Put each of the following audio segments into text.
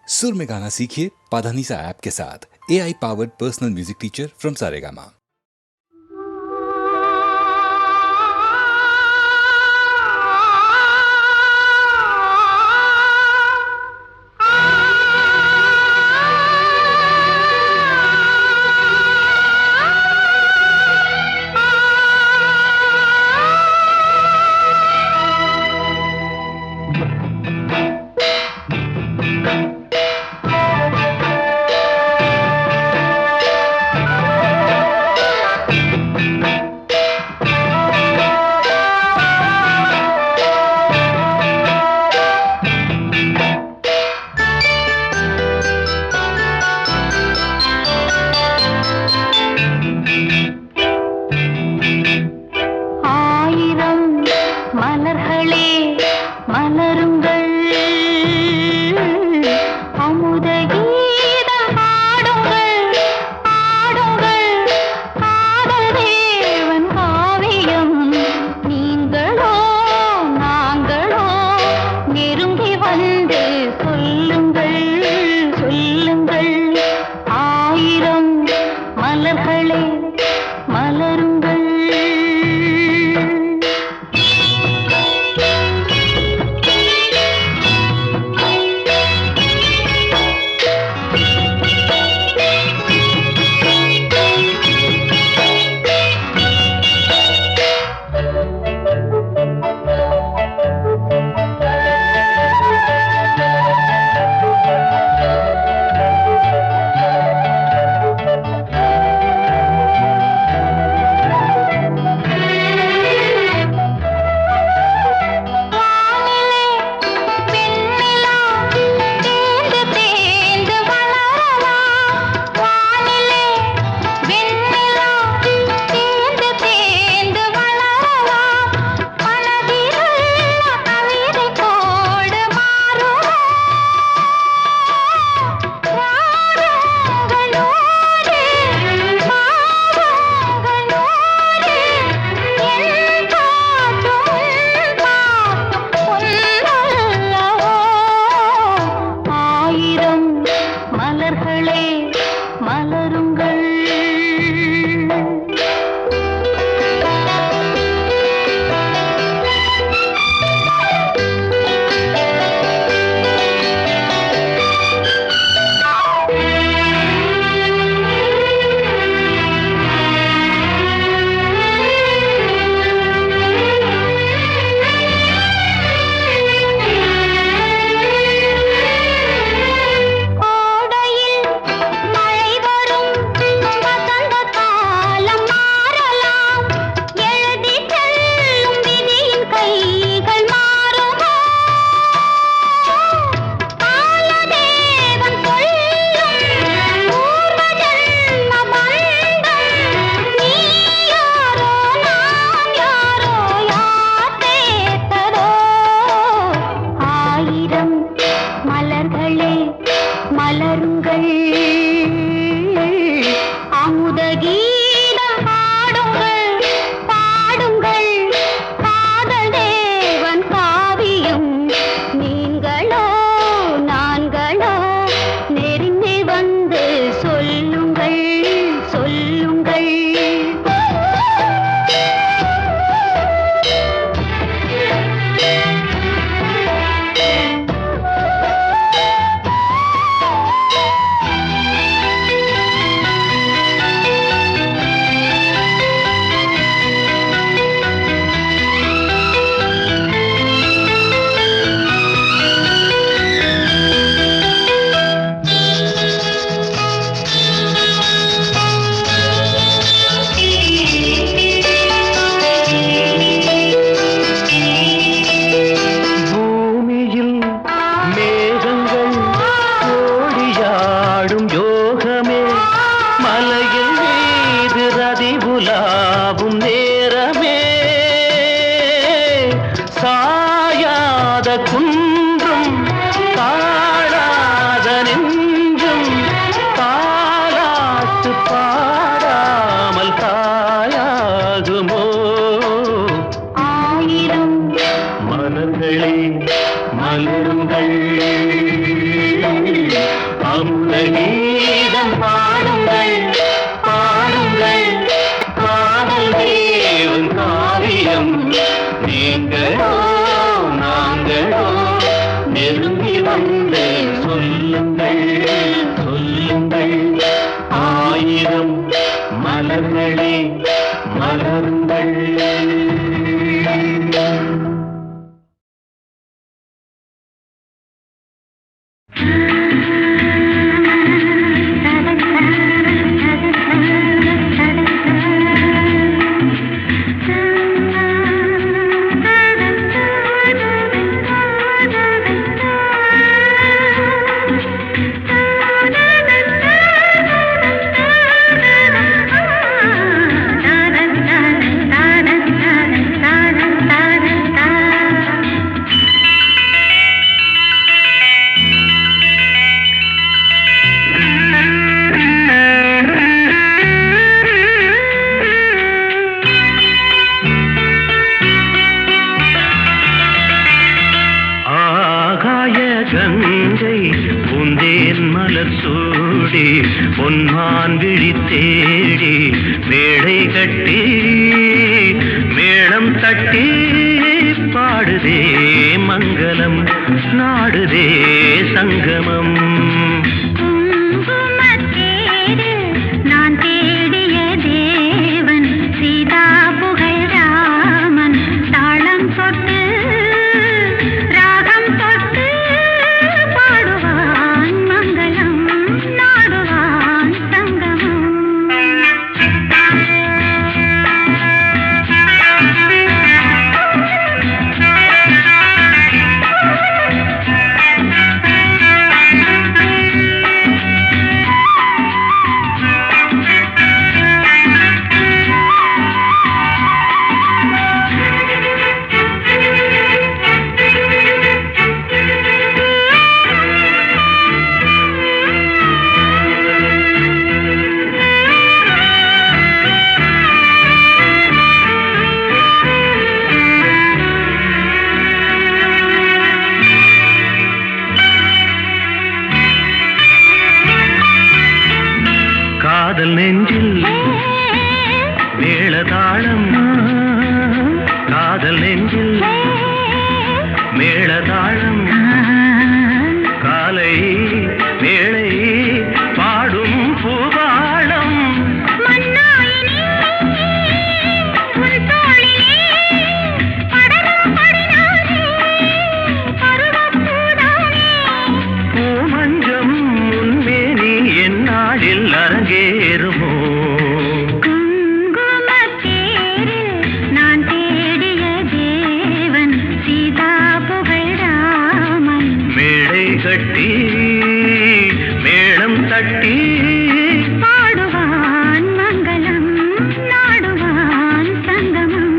सुर में गाना सीखिए पाधानीसा ऐप के साथ। AI powered personal music teacher from Saregama. சொல்லுங்கள் சொல்லுங்கள் ஆயிரம் மலர்களே மலருங்கள். பொன்மான் விழி தேடி மேடை கட்டி மேளம் தட்டி பாடுதே மங்களம் நாடுதே சங்கமம். நான் தேடிய தேவன் சீதா புகழ் ராமன் தாளம் தொட்டு ராகம் தொட்டு பாடுவான் மங்களம் நாடுவான் சங்கமம். காதல் நெஞ்சில் மேளதாளம் காதல் நெஞ்சில் மேளதாளம் காலை வேளை பாடும் பூபாளம். பூமஞ்சம் முன்மேனி என்னாளில் அரங்கேறுமோ? நான் தேடிய தேவன் சீதா புகழ் ராமன் மேடை கட்டி மேளம் தட்டி பாடுவான் மங்களம் நாடுவான் சங்கமம்.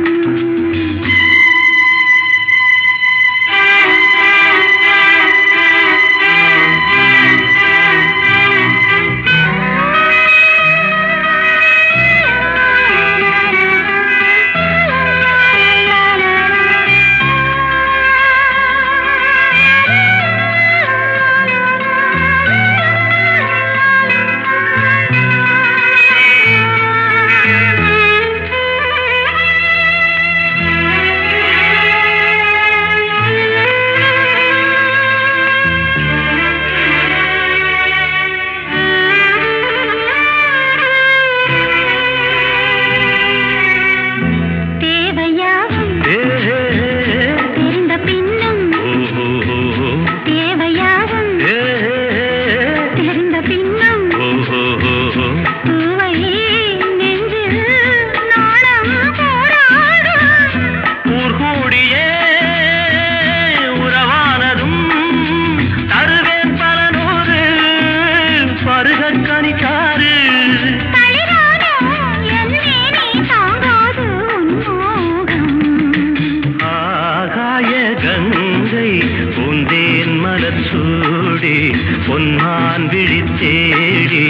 பொன்மான் விழி தேடி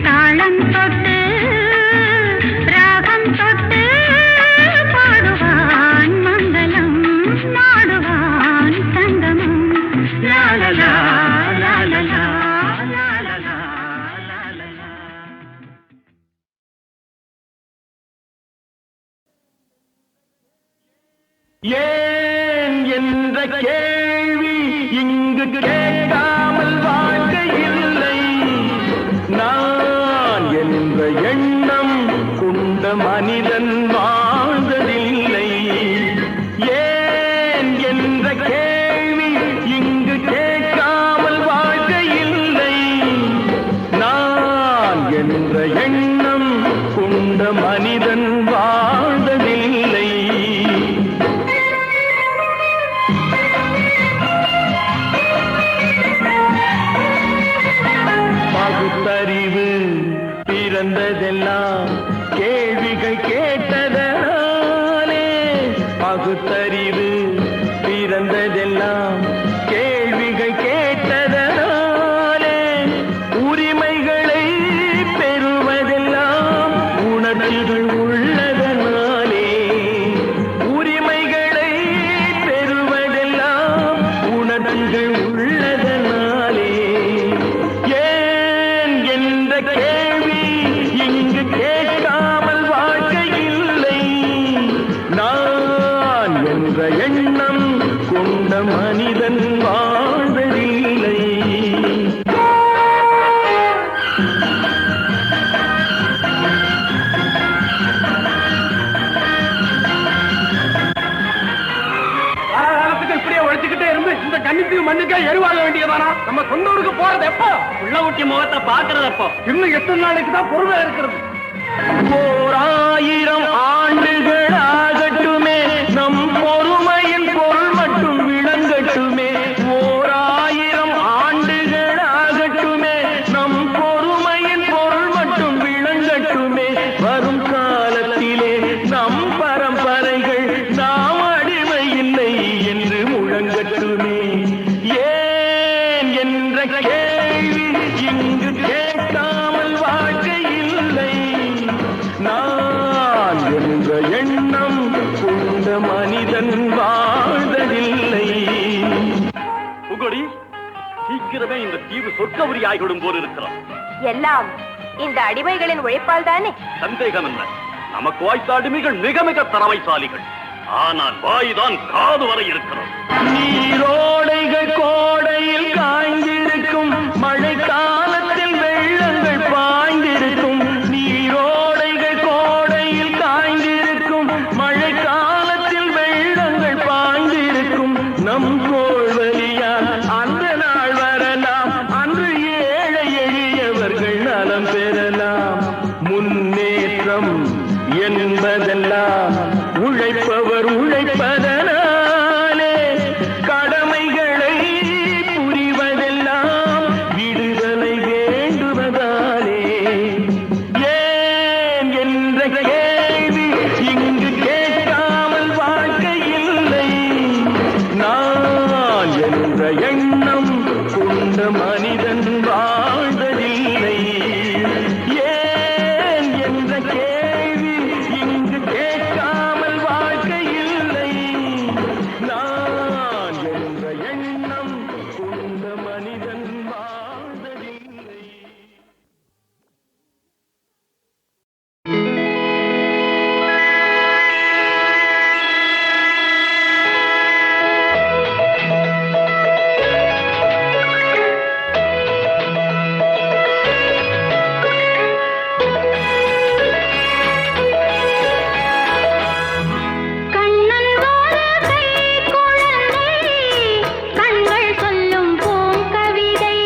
தாளம் தொட்டு ராகம் தொட்டு பாடுவான் மங்களம் நாடுவான் சங்கமம். லாலலா லாலலா லாலலா லாலலா. ஏன் என்ற கேள்வி இங்கு கேட்காமல் வாழ் வருவதெல்லாம் கேள்விகள் கேட்டதனாலே பகுத்தறிவு பிறந்ததெல்லாம் கேள்விகள் கேட்டதனாலே உரிமைகளை பெறுவதெல்லாம் உணர்வுகள் உள்ளதனாலே உரிமைகளை பெறுவதெல்லாம் உணர்வுகள் உள்ளதனாலே ஏன் என்ற கேள்வி இங்கு கேட்காமல் வாழ்க்கை இல்லை நான் என்ற எண்ணம் கொண்ட மனிதன் வாழ்வதில்லை இப்படியே உழைச்சுக்கிட்டே இருந்து இந்த கன்னித்தீவு மண்ணுக்கே எருவாக வேண்டியதானா? நம்ம சொந்த ஊருக்கு போறது எப்போ? உள்ள ஊட்டி முகத்தை பாக்குறது எப்போ? இன்னும் எத்தனை நாளைக்கு தான் பொறுமை இருக்கிறது? 1000 ஆண்டுகள் ஆகட்டுமே நம் பொறுமையின் பொருள் மட்டும் விளங்கட்டுமே 1000 ஆண்டுகள் ஆகட்டுமே நம் பொறுமையின் பொருள் மட்டும் விளங்கட்டுமே வரும் காலத்திலே நம் பரம்பரைகள் நாம் அடிமை இல்லை என்று முழங்கட்டுமே ஏன் என்ற கேள்வி இங்கு கேட்காமல் வாழ்க்கை இல்லை நான் என்ற எண்ணம் கொண்ட மனிதன் வாழ்வதில்லை புகழி சீக்கிரமே இந்த தீவு சொர்க்கவரி ஆகிவிடும் போல் இருக்கிறோம். எல்லாம் இந்த அடிமைகளின் உழைப்பால் தானே? சந்தேகம் என்ன, நமக்கு வாய்த்த அடிமைகள் மிக மிக திறமைசாலிகள். ஆனால் வாய்தான் காது வரை இருக்கிறோம். நீரோடைகள் கோடையில் காய்ந்திருக்கும் மழை காலத்தில் வெள்ளங்கள் பாய்ந்திருக்கும் நீரோடைகள் கோடையில் காய்ந்திருக்கும் மழை காலத்தில் வெள்ளங்கள் பாய்ந்திருக்கும் நம் கோள்வழியால் அந்த நாள் வரலாம் அன்று ஏழை எளியவர்கள் நலம் பெறலாம் முன்னேற்றம் என்பதெல்லாம் உழைப்பவர் உழைப்பதனாலே கடமைகளை புரிவதெல்லாம் விடுதலை வேண்டுவதாலே ஏன் என்ற கேள்வி இங்கு கேட்காமல் வாழ்க்கை இல்லை நான் என்ற எண்ணம் கொண்ட மனிதன் வாழ்வதில்லை ஏன் என்ற கேள்வி இங்கு கேட்காமல் வாழ்க்கை இல்லை நான் என்ற எண்ணம் கொண்ட மனிதன் வாழ்வதில்லை கண்ணன் ஒரு கை குழந்தை கண்கள் சொல்லும் பூங்கவிதை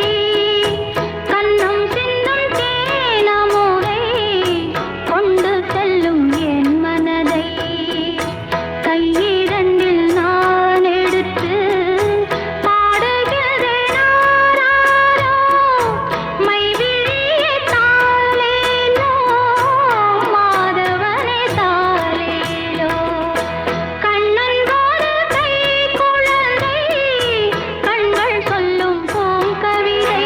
கண்ணம் சிந்தும் தேனமுதை கொண்டு செல்லும் என் மனதை கையிரண்டில் நான் எடுத்து பாடுகிறேன் ஆராரோ மைவிழியே தாலேலோ மாதவனே தாலேலோ கண்ணன் ஒரு கை குழந்தை கண்கள் சொல்லும் பூங்கவிதை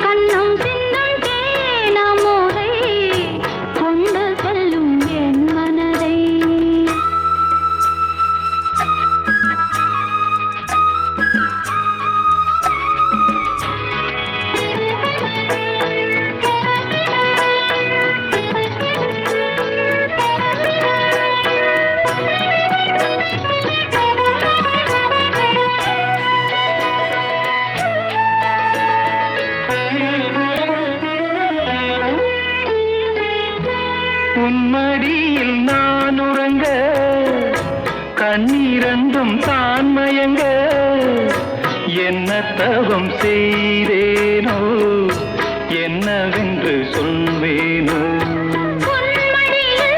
கண்ணம் சிந்தும் தேனமுதை கொண்டு செல்லும் என் மனதை உன்மடியில் நான் உறங்க கண்ணீரண்டும் தான் மயங்க என்ன தவம் செய்தேனோ என்னவென்று சொல்வேனோ பொன்மடியில்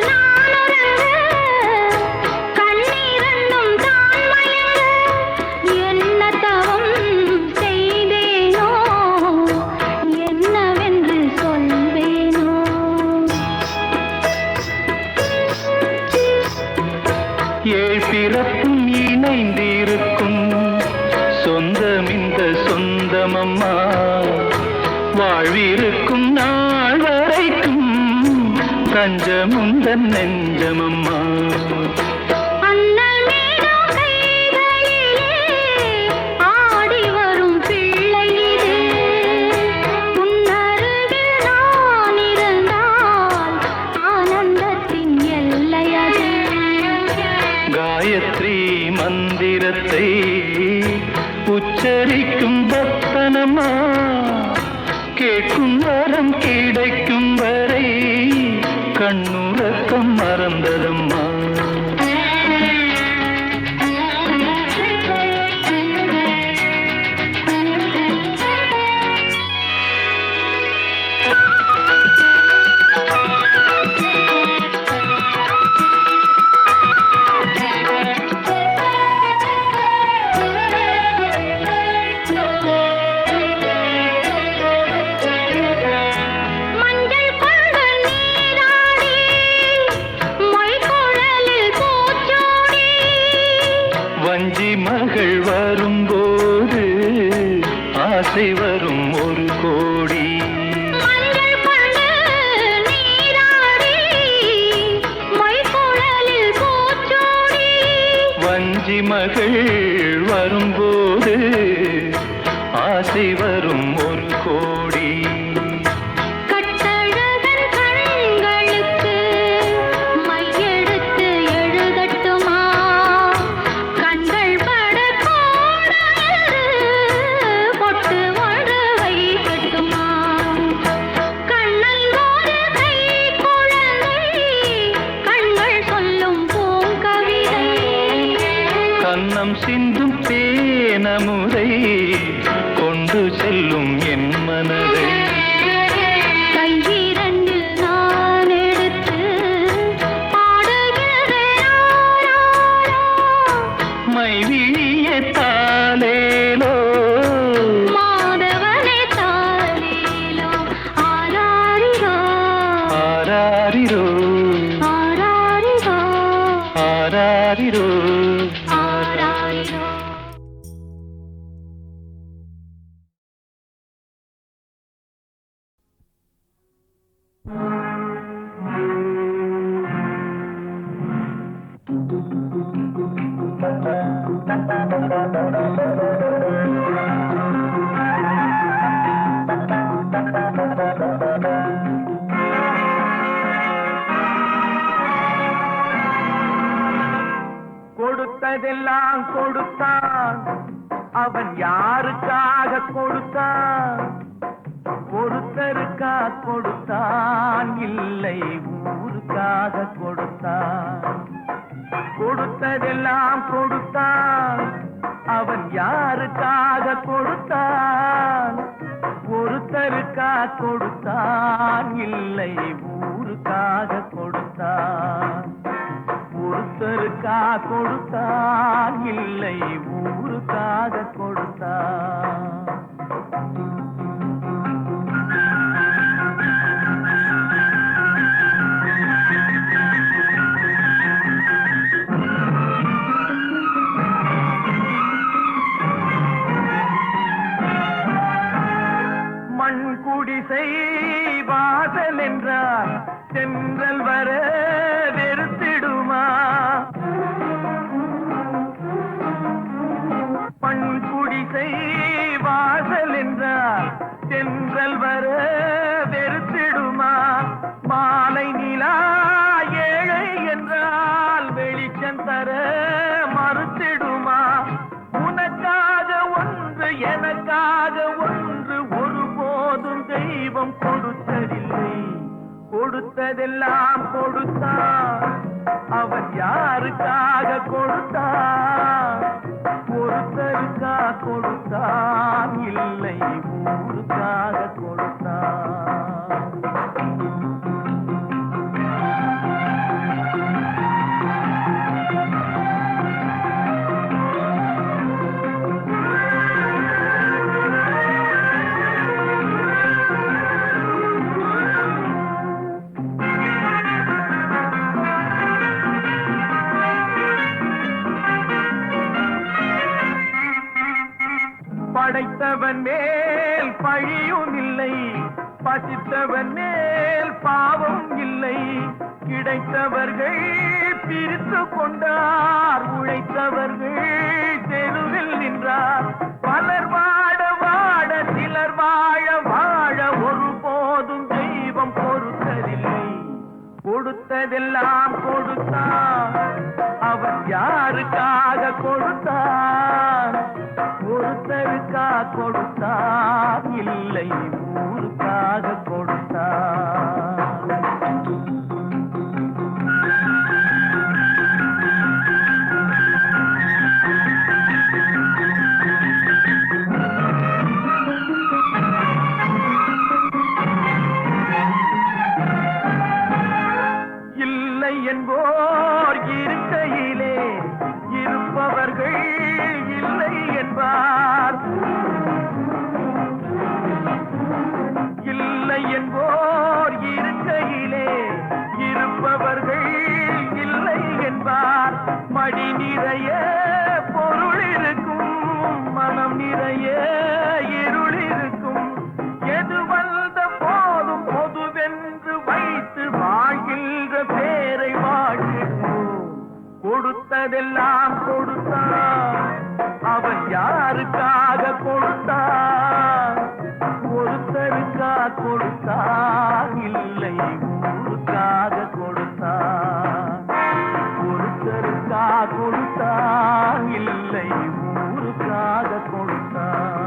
நான் உறங்க கண்ணீரண்டும் தான் மயங்க என்ன தவம் செய்தேனோ என்னவென்று சொல்வேனோ அம்மா வாழ்விருக்கும் நாள் வரைக்கும் தஞ்சமுந்தன் நெஞ்சமம்மா அண்ணல் மீதும் கைகளிலே ஆடி வரும் பிள்ளை இது. உன்னருகில் நான் இருந்தால் ஆனந்தத்தின் எல்லை அது. காயத்ரி மந்திரத்தை உச்சரிக்கும் பக்தனம்மா கேட்கும் வரம் கிடைக்கும் வரை கண்ணுறக்கம் மறந்ததம்மா மஞ்சள் கொண்டு நீராடி மொய்குழலில் பூச்சூடி. வஞ்சி மகள் வரும்போது ஆசை வரும் ஒரு கோடி மஞ்சள் கொண்டு நீராடி மொய்குழலில் பூச்சூடி. வஞ்சி மகள் வரும்போது ஆசை வரும் ஒரு கோடி கட்டழகன் கண்களுக்கு மையெடுத்து எழுதட்டுமா? கண்கள் படக்கூடாது பொட்டு ஒன்று வைக்கட்டுமா? கண்ணன் ஒரு கை குழந்தை கண்கள் சொல்லும் பூங்கவிதை. கன்னம் சிந்தும் தேனமுதை கொண்டு செல்லும் என் மனதை கையிரண்டில் நான் எடுத்து பாடுகிறேன் ஆராரோ. மைவிழிய தாலேலோ மாதவனே தாலேலோ ஆராரிரோ ஆராரிரோ ஆராரிரோ ஆராரிரோ ஆராரிரோ. கொடுத்ததெல்லாம் கொடுத்தான், அவன் யாருக்காக கொடுத்தான்? ஒருத்தருக்கா கொடுத்தான், இல்லை ஊருக்காக கொடுத்தான். கொடுத்ததெல்லாம் கொடுத்தான், அவன் யாருக்காக கொடுத்தான்? ஒருத்தருக்கா கொடுத்தான், இல்லை ஊருக்காக கொடுத்தான். ஒருத்தருக்கா கொடுத்தான், இல்லை ஊருக்காக கொடுத்தான். மண் குடிசை வாசல் என்றார் தென்றல் வர வெறுத்திடுமா? மண் குடிசை வாசல் என்றார் தென்றல் வர வெறுத்திடுமா? மாலை நிலா ஏழை என்றால் வெளிச்சம் தர மறுத்திடுமா? உனக்காக ஒன்று எனக்காக ஒன்று ஒருபோதும் தெய்வம் கொடுத்ததில்லை. கொடுத்ததெல்லாம் கொடுத்தான், அவன் யாருக்காக கொடுத்தான்? ஒருத்தருக்கா கொடுத்தான், இல்லை ஊருக்காக கொடுத்தான். படைத்தவன் மேல் மேல் பழியும் இல்லை, பசித்தவன் மேல் பாவம் இல்லை. கிடைத்தவர்கள் பிரித்து கொண்டார், உழைத்தவர்கள் தெருவில் நின்றார். பலர் வாட வாட சிலர் வாழ வாழ ஒருபோதும் தெய்வம் பொறுத்ததில்லை. கொடுத்ததெல்லாம் கொடுத்தான், அவன் யாருக்காக கொடுத்தான்? ஒருத்தருக்கா கொடுத்தான், இல்லை ஊருக்காக கொடுத்தான். இல்லை என்போர் இருக்கையிலே இருப்பவர்கள் இல்லை என்பார். இல்லை என்போர் இருக்கையிலே இருப்பவர்கள் இல்லை என்பார். மடி நிறைய பொருள் இருக்கும், மனம் நிறைய இருள் இருக்கும். எது வந்த போதும் பொதுவென்று வைத்து வாழ்கின்ற பேரை வாழ்கிறோம். கொடுத்ததெல்லாம் கொடுத்தான், அவன் யாருக்காக கொடுத்தான்? ஒருத்தருக்கா கொடுத்தான், இல்லை ஊருக்காக கொடுத்தான். ஒருத்தருக்கா கொடுத்தான், இல்லை ஊருக்காக கொடுத்தான்.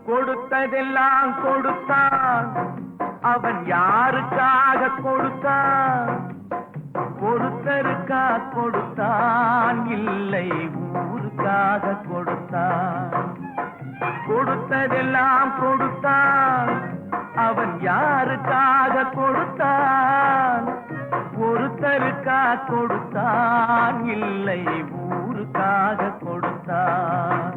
கொடுத்ததெல்லாம் கொடுத்தான், அவன் யாருக்காக கொடுத்தான்? ஒருத்தருக்கா கொடுத்தான், இல்லை ஊருக்காக கொடுத்தான். கொடுத்ததெல்லாம் கொடுத்தான், அவன் யாருக்காக கொடுத்தான்? ஒருத்தருக்கா கொடுத்தான், இல்லை ஊருக்காக கொடுத்தான்.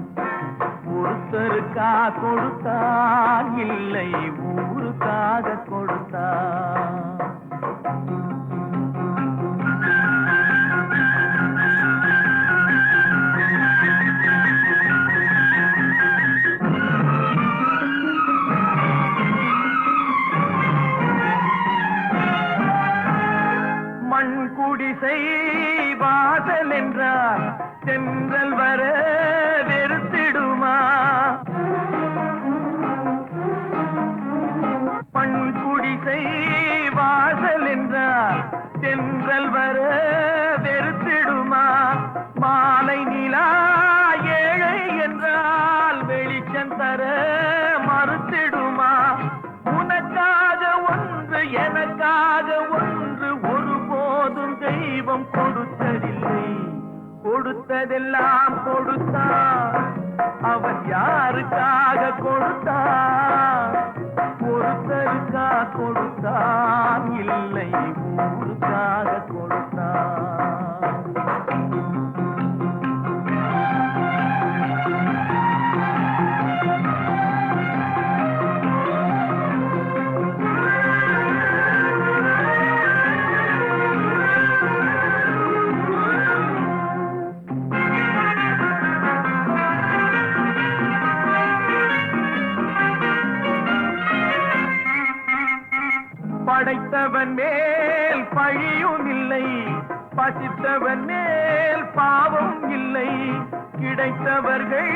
ஒருத்தருக்கா கொடுத்தான், இல்லை ஊருக்காக கொடுத்தான். மண் குடிசை வாசல் என்றார் தென்றல் வர வெறுத்திடுமா? மண் குடிசை வாசல் என்றார் தென்றல் வர வெறுத்திடுமா? மாலை நிலா ஏழை என்றால் வெளிச்சம் தர மறுத்திடுமா? உனக்காக ஒன்று எனக்காக ஒன்று ஒருபோதும் தெய்வம் கொடுத்ததில்லை. கொடுத்ததெல்லாம் கொடுத்தான், அவன் யாருக்காக கொடுத்தான்? ஒருத்தருக்கா கொடுத்தான், இல்லை ஊருக்காக கொடுத்தான். படைத்தவன் மேல் பழியும் இல்லை, பசித்தவன் மேல் பாவம் இல்லை. கிடைத்தவர்கள்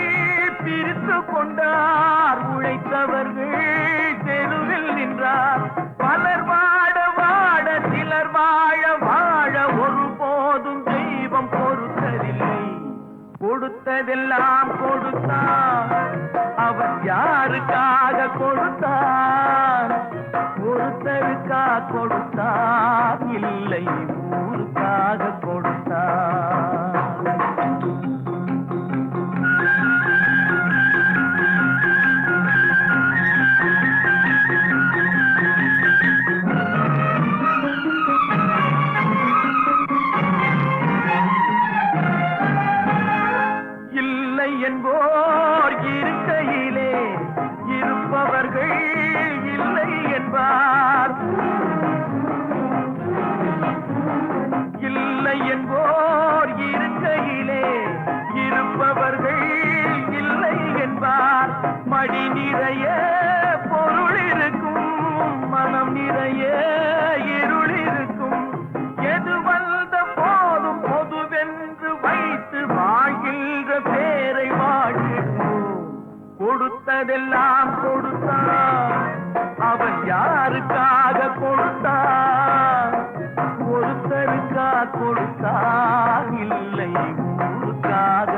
பிரித்து கொண்டார், உழைத்தவர்கள் தெருவில் நின்றார். பலர் வாட வாட சிலர் வாழ வாழ ஒருபோதும் தெய்வம் பொறுத்ததில்லை. கொடுத்ததெல்லாம் கொடுத்தான், அவன் யாருக்காக கொடுத்தான்? ஒருத்தருக்கா கொடுத்தான், இல்லை ஊருக்காக கொடுத்தான். எல்லாம் கொடுத்தான். அவன் யாருக்காக கொடுத்தான்? ஒருத்தருக்கா கொடுத்தான், இல்லை ஊருக்காக